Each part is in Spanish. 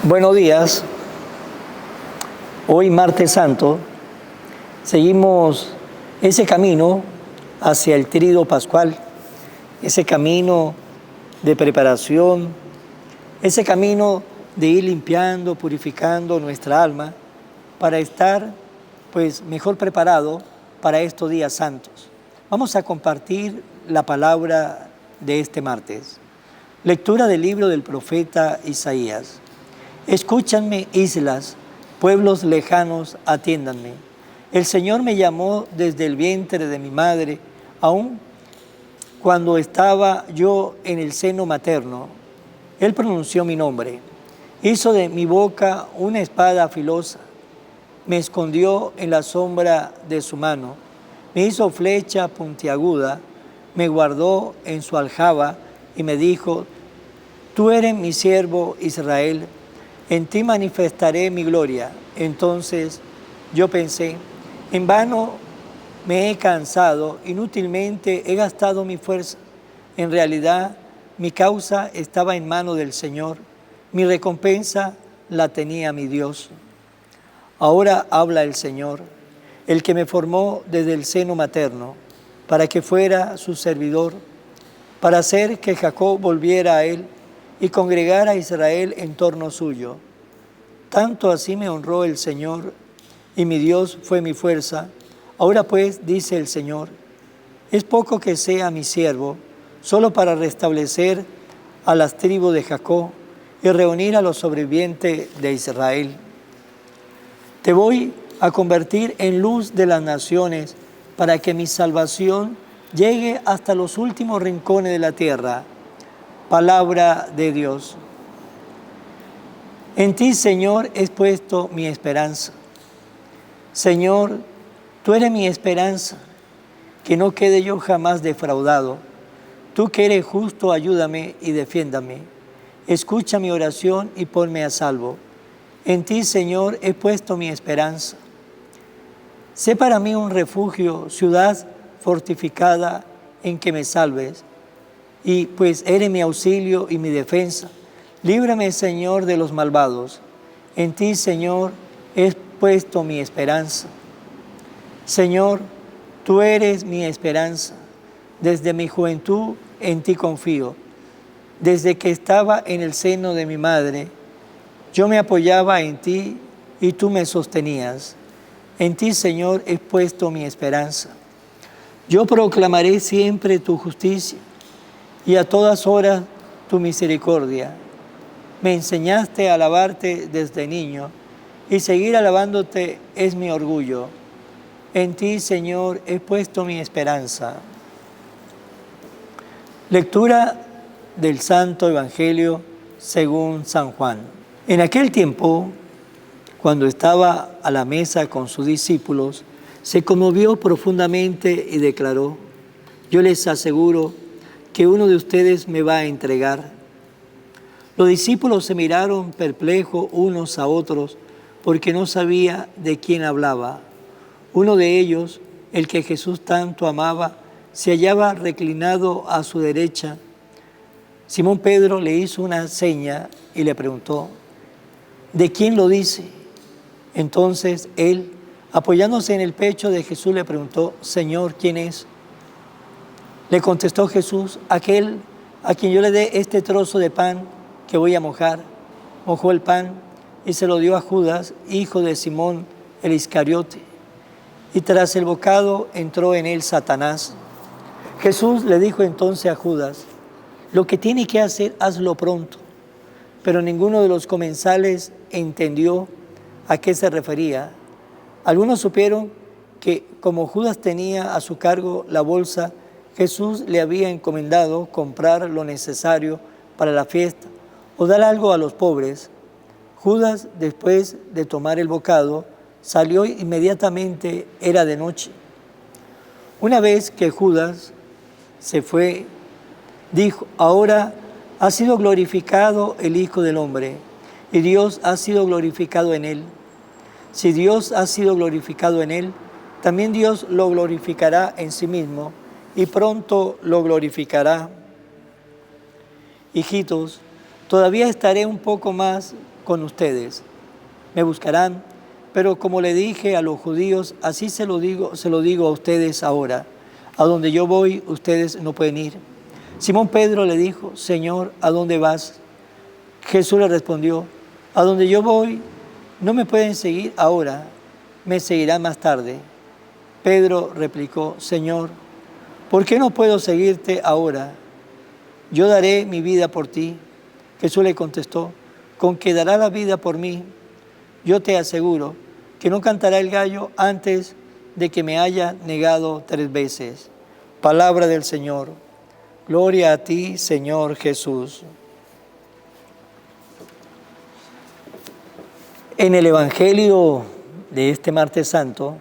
Buenos días. Hoy, martes santo, seguimos ese camino hacia el Tríodo Pascual, ese camino de preparación, ese camino de ir limpiando, purificando nuestra alma para estar mejor preparado para estos días santos. Vamos a compartir la palabra de este martes. Lectura del libro del profeta Isaías. Escúchanme, islas, pueblos lejanos, atiéndanme. El Señor me llamó desde el vientre de mi madre, aún cuando estaba yo en el seno materno. Él pronunció mi nombre. Hizo de mi boca una espada afilosa. Me escondió en la sombra de su mano. Me hizo flecha puntiaguda. Me guardó en su aljaba y me dijo: Tú eres mi siervo Israel. En ti manifestaré mi gloria. Entonces yo pensé: en vano me he cansado, inútilmente he gastado mi fuerza. En realidad, mi causa estaba en mano del Señor. Mi recompensa la tenía mi Dios. Ahora habla el Señor, el que me formó desde el seno materno, para que fuera su servidor, para hacer que Jacob volviera a él y congregara a Israel en torno suyo. Tanto así me honró el Señor, y mi Dios fue mi fuerza. Ahora pues, dice el Señor, es poco que sea mi siervo, solo para restablecer a las tribus de Jacob y reunir a los sobrevivientes de Israel. Te voy a convertir en luz de las naciones, para que mi salvación llegue hasta los últimos rincones de la tierra. Palabra de Dios. En ti, Señor, he puesto mi esperanza. Señor, tú eres mi esperanza, que no quede yo jamás defraudado. Tú que eres justo, ayúdame y defiéndame. Escucha mi oración y ponme a salvo. En ti, Señor, he puesto mi esperanza. Sé para mí un refugio, ciudad fortificada en que me salves. Y pues eres mi auxilio y mi defensa. Líbrame, Señor, de los malvados. En ti, Señor, he puesto mi esperanza. Señor, tú eres mi esperanza. Desde mi juventud en ti confío. Desde que estaba en el seno de mi madre, yo me apoyaba en ti y tú me sostenías. En ti, Señor, he puesto mi esperanza. Yo proclamaré siempre tu justicia y a todas horas tu misericordia. Me enseñaste a alabarte desde niño, y seguir alabándote es mi orgullo. En ti, Señor, he puesto mi esperanza. Lectura del Santo Evangelio según San Juan. En aquel tiempo, cuando estaba a la mesa con sus discípulos, se conmovió profundamente y declaró: Yo les aseguro que uno de ustedes me va a entregar. Los discípulos se miraron perplejos unos a otros, porque no sabía de quién hablaba. Uno de ellos, el que Jesús tanto amaba, se hallaba reclinado a su derecha. Simón Pedro le hizo una seña y le preguntó: ¿de quién lo dice? Entonces él, apoyándose en el pecho de Jesús, le preguntó: Señor, ¿quién es? Le contestó Jesús: aquel a quien yo le dé este trozo de pan que voy a mojar. Mojó el pan y se lo dio a Judas, hijo de Simón el Iscariote. Y tras el bocado entró en él Satanás. Jesús le dijo entonces a Judas: lo que tiene que hacer, hazlo pronto. Pero ninguno de los comensales entendió a qué se refería. Algunos supieron que, como Judas tenía a su cargo la bolsa, Jesús le había encomendado comprar lo necesario para la fiesta o dar algo a los pobres. Judas, después de tomar el bocado, salió inmediatamente, era de noche. Una vez que Judas se fue, dijo: ahora ha sido glorificado el Hijo del Hombre, y Dios ha sido glorificado en él. Si Dios ha sido glorificado en él, también Dios lo glorificará en sí mismo, y pronto lo glorificará. Hijitos, todavía estaré un poco más con ustedes. Me buscarán, pero como le dije a los judíos, así se lo digo a ustedes ahora. A donde yo voy, ustedes no pueden ir. Simón Pedro le dijo, Señor, ¿a dónde vas? Jesús le respondió, a donde yo voy, no me pueden seguir ahora, me seguirán más tarde. Pedro replicó, Señor, ¿por qué no puedo seguirte ahora? Yo daré mi vida por ti. Jesús le contestó, con que dará la vida por mí, yo te aseguro que no cantará el gallo antes de que me haya negado 3 veces. Palabra del Señor. Gloria a ti, Señor Jesús. En el Evangelio de este martes santo,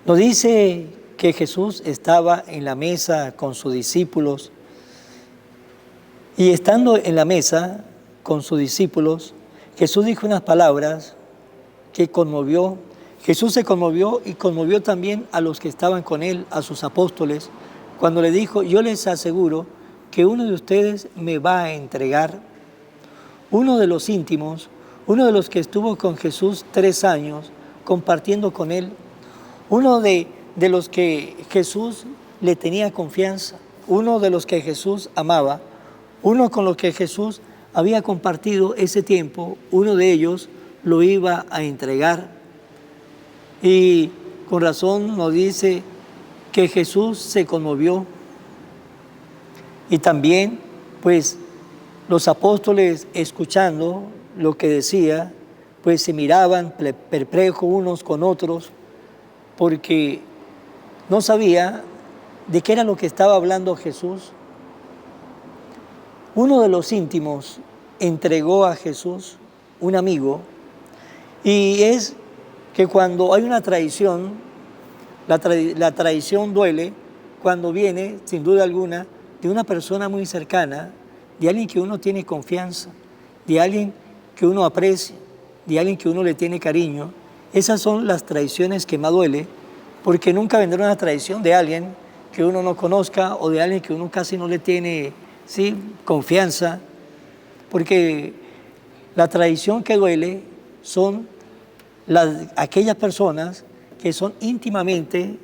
nos dice que Jesús estaba en la mesa con sus discípulos y estando en la mesa con sus discípulos, Jesús dijo unas palabras que conmovió. Jesús se conmovió y conmovió también a los que estaban con él, a sus apóstoles, cuando le dijo, yo les aseguro que uno de ustedes me va a entregar. Uno de los íntimos, uno de los que estuvo con Jesús 3 años, compartiendo con él, uno de los que Jesús le tenía confianza, uno de los que Jesús amaba, uno con los que Jesús había compartido ese tiempo, uno de ellos lo iba a entregar. Y con razón nos dice que Jesús se conmovió. Y también, pues, los apóstoles, escuchando lo que decía, pues se miraban perplejos unos con otros, porque no sabía de qué era lo que estaba hablando Jesús. Uno de los íntimos entregó a Jesús, un amigo, y es que cuando hay una traición, la traición duele cuando viene, sin duda alguna, de una persona muy cercana, de alguien que uno tiene confianza, de alguien que uno aprecia, de alguien que uno le tiene cariño. Esas son las traiciones que más duele, porque nunca vendrá una traición de alguien que uno no conozca o de alguien que uno casi no le tiene confianza, porque la traición que duele son aquellas personas que son íntimamente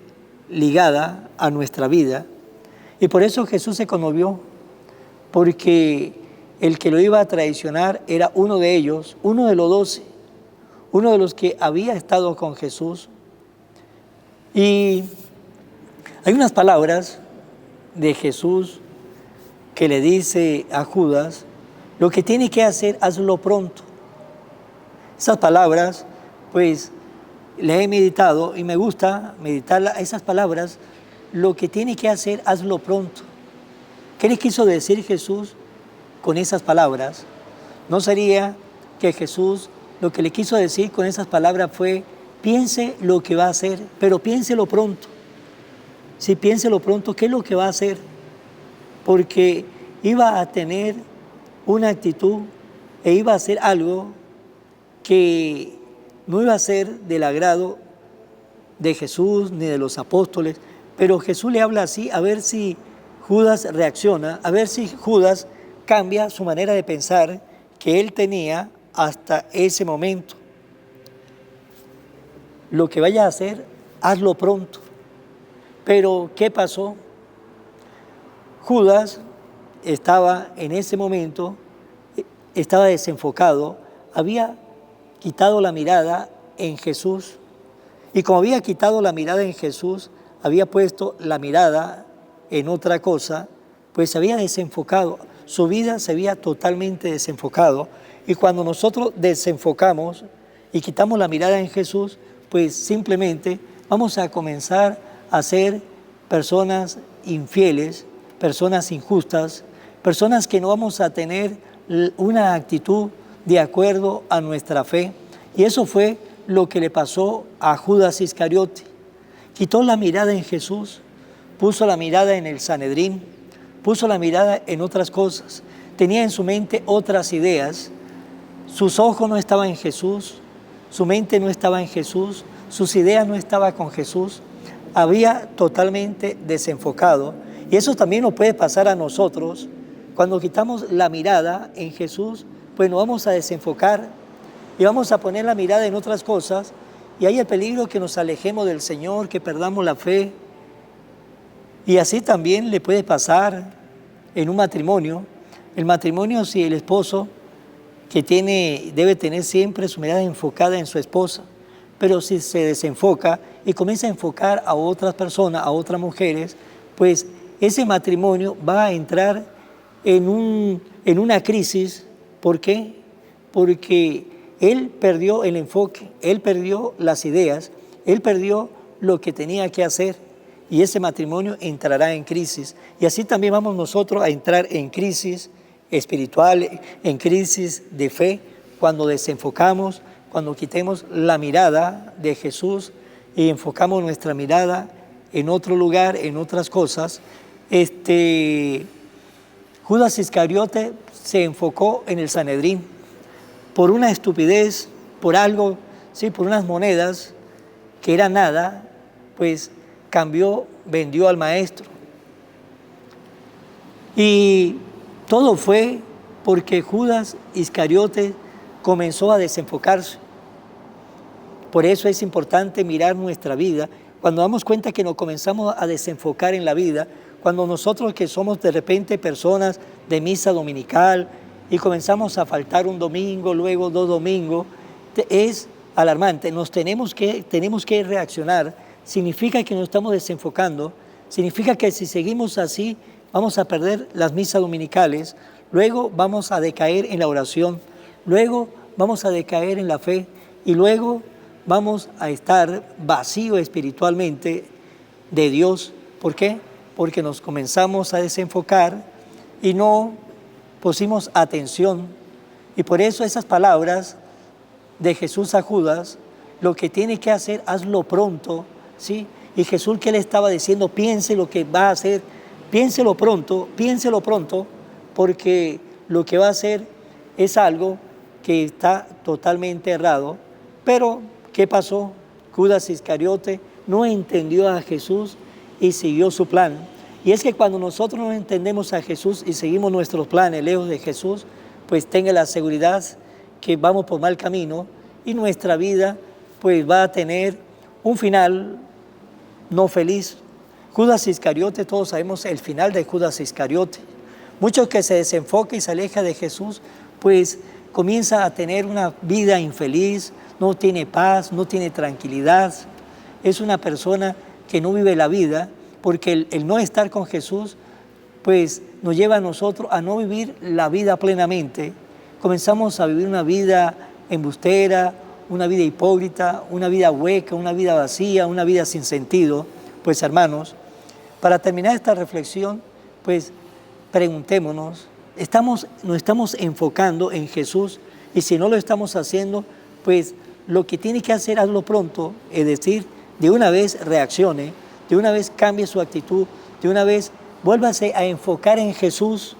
ligadas a nuestra vida. Y por eso Jesús se conmovió, porque el que lo iba a traicionar era uno de ellos, uno de los 12, uno de los que había estado con Jesús. Y hay unas palabras de Jesús que le dice a Judas, lo que tiene que hacer, hazlo pronto. Esas palabras, pues, le he meditado y me gusta meditar esas palabras, lo que tiene que hacer, hazlo pronto. ¿Qué le quiso decir Jesús con esas palabras? ¿No sería que Jesús lo que le quiso decir con esas palabras fue, piense lo que va a hacer, pero piénselo pronto? Si piénselo pronto, ¿qué es lo que va a hacer? Porque iba a tener una actitud e iba a hacer algo que no iba a ser del agrado de Jesús ni de los apóstoles, pero Jesús le habla así a ver si Judas reacciona, a ver si Judas cambia su manera de pensar que él tenía hasta ese momento. Lo que vaya a hacer, hazlo pronto. Pero, ¿qué pasó? Judas estaba en ese momento, estaba desenfocado, había quitado la mirada en Jesús. Y como había quitado la mirada en Jesús, había puesto la mirada en otra cosa, pues se había desenfocado. Su vida se había totalmente desenfocado. Y cuando nosotros desenfocamos y quitamos la mirada en Jesús, pues simplemente vamos a comenzar a ser personas infieles, personas injustas, personas que no vamos a tener una actitud de acuerdo a nuestra fe. Y eso fue lo que le pasó a Judas Iscariote. Quitó la mirada en Jesús, puso la mirada en el Sanedrín, puso la mirada en otras cosas. Tenía en su mente otras ideas. Sus ojos no estaban en Jesús, su mente no estaba en Jesús, sus ideas no estaban con Jesús. Había totalmente desenfocado. Y eso también nos puede pasar a nosotros. Cuando quitamos la mirada en Jesús, pues nos vamos a desenfocar y vamos a poner la mirada en otras cosas, y hay el peligro que nos alejemos del Señor, que perdamos la fe. Y así también le puede pasar en un matrimonio. El matrimonio, si el esposo debe tener siempre su mirada enfocada en su esposa, pero si se desenfoca y comienza a enfocar a otras personas, a otras mujeres, pues ese matrimonio va a entrar en una crisis. ¿Por qué? Porque él perdió el enfoque, él perdió las ideas, él perdió lo que tenía que hacer, y ese matrimonio entrará en crisis. Y así también vamos nosotros a entrar en crisis espiritual, en crisis de fe, cuando desenfocamos, cuando quitemos la mirada de Jesús y enfocamos nuestra mirada en otro lugar, en otras cosas. Judas Iscariote se enfocó en el Sanedrín por una estupidez, por algo, sí, por unas monedas que era nada, pues vendió al maestro. Y todo fue porque Judas Iscariote comenzó a desenfocarse. Por eso es importante mirar nuestra vida. Cuando damos cuenta que nos comenzamos a desenfocar en la vida, cuando nosotros que somos de repente personas de misa dominical y comenzamos a faltar un domingo, luego 2 domingos, es alarmante. Tenemos que reaccionar. Significa que nos estamos desenfocando, significa que si seguimos así vamos a perder las misas dominicales, luego vamos a decaer en la oración, luego vamos a decaer en la fe y luego vamos a estar vacíos espiritualmente de Dios. ¿Por qué? Porque nos comenzamos a desenfocar y no pusimos atención. Y por eso esas palabras de Jesús a Judas, lo que tiene que hacer, hazlo pronto, ¿sí? Y Jesús, ¿qué le estaba diciendo? Piense lo que va a hacer, piénselo pronto, porque lo que va a hacer es algo que está totalmente errado. Pero, ¿qué pasó? Judas Iscariote no entendió a Jesús y siguió su plan. Y es que cuando nosotros no entendemos a Jesús y seguimos nuestros planes lejos de Jesús, pues tenga la seguridad que vamos por mal camino y nuestra vida pues va a tener un final no feliz. Judas Iscariote, todos sabemos el final de Judas Iscariote. Muchos que se desenfoca y se aleja de Jesús, pues comienza a tener una vida infeliz, no tiene paz, no tiene tranquilidad. Es una persona que no vive la vida, porque el no estar con Jesús, pues nos lleva a nosotros a no vivir la vida plenamente. Comenzamos a vivir una vida embustera, una vida hipócrita, una vida hueca, una vida vacía, una vida sin sentido. Pues hermanos, para terminar esta reflexión, pues preguntémonos, ¿nos estamos enfocando en Jesús? Y si no lo estamos haciendo, pues lo que tiene que hacer, hazlo pronto, es decir, de una vez reaccione, de una vez cambie su actitud, de una vez vuélvase a enfocar en Jesús,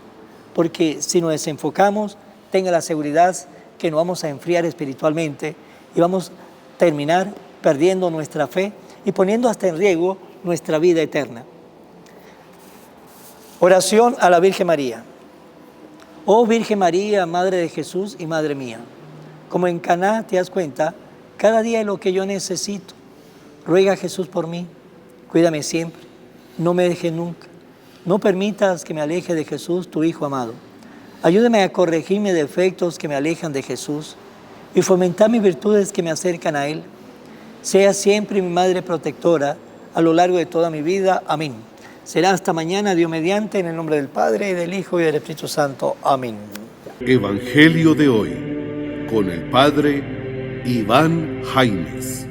porque si nos desenfocamos, tenga la seguridad que nos vamos a enfriar espiritualmente y vamos a terminar perdiendo nuestra fe y poniendo hasta en riesgo nuestra vida eterna. Oración a la Virgen María. Oh Virgen María, Madre de Jesús y Madre mía, como en Caná te das cuenta, cada día es lo que yo necesito. Ruega a Jesús por mí, cuídame siempre, no me dejes nunca. No permitas que me aleje de Jesús, tu Hijo amado. Ayúdame a corregir mis defectos que me alejan de Jesús y fomentar mis virtudes que me acercan a Él. Sea siempre mi Madre protectora a lo largo de toda mi vida. Amén. Será hasta mañana, Dios mediante, en el nombre del Padre, y del Hijo, y del Espíritu Santo. Amén. Evangelio de hoy, con el Padre Iván Jaimes.